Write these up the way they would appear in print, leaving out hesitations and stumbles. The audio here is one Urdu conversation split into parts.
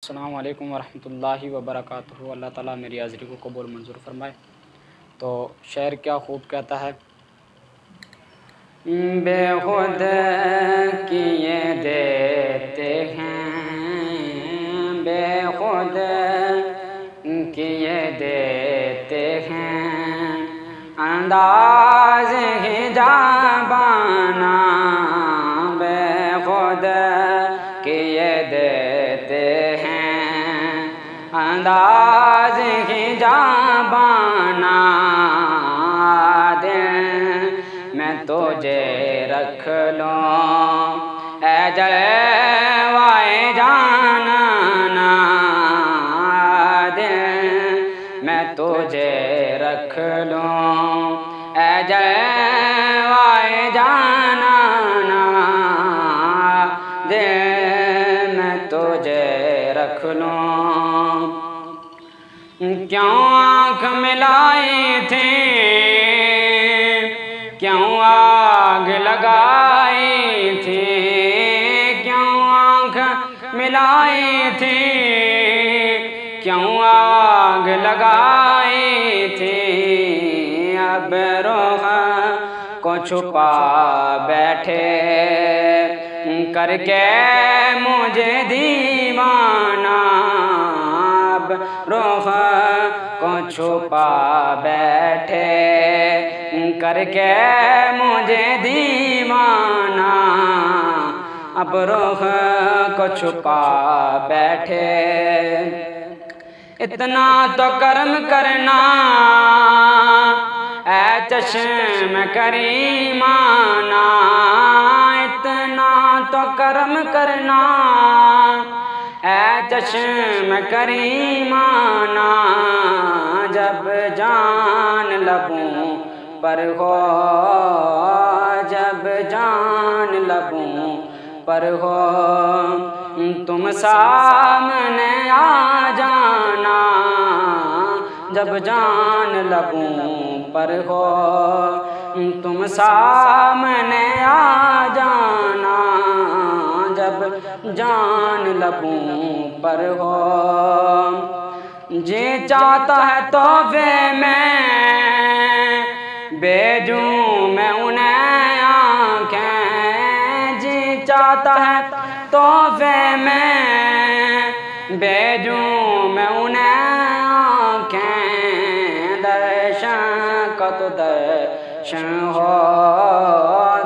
السلام علیکم ورحمۃ اللہ وبرکاتہ۔ اللہ تعالیٰ میری حاضری کو قبول منظور فرمائے۔ تو شعر کیا خوب کہتا ہے، بے خود کیے دیتے ہیں، بے خود کیے دیتے ہیں، انداز ہی جانبانا بے خود کیے دیتے ہیں، انداز ہی جانبانا دل میں تجھے رکھ لوں اے جلوائے جانانا، دل میں تجھے رکھ لوں اے جلوائے جانانا، دل میں تجھے رکھ لوں۔ کیوں آنکھ ملائی تھی، کیوں آگ لگائی تھی، کیوں آنکھ ملائی تھی، کیوں آگ لگائی تھی، اب رخ کو چھپا بیٹھے کر کے مجھے دیوانہ، اب رخ کو چھپا بیٹھے کر کے مجھے دیوانہ، اب رخ کو چھپا بیٹھے۔ اتنا تو کرم کرنا اے چشم کریمانہ، اتنا تو کرم کرنا اے چشم کریمانہ، جب جان لبوں پر ہو، جب جان لبوں پر ہو، تم سامنے آ جانا، جب جان لبوں پر ہو، تم سامنے آ جانا، جب جان لبوں پر ہو۔ جی چاہتا ہے تحفے میں بھیجوں میں انہیں آنکھیں، جی چاہتا ہے تحفے میں بھیجوں میں انہیں آنکھیں، درشن کا تو درشن ہو،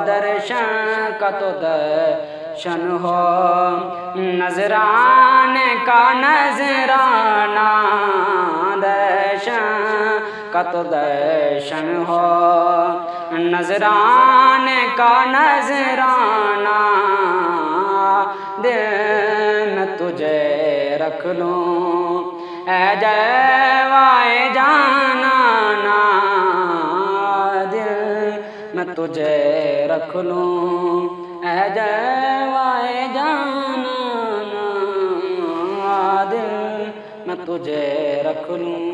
درشن کا تو درشن ہو، نذرانے کا نذرانہ، درشن کا تو درشن ہو، نذرانے کا نذرانہ، دل میں تجھے رکھ لوں اے جلوائے جانانا، دل میں تجھے رکھ لوں اے جلوائے جانانا، دل میں تجھے رکھ لوں۔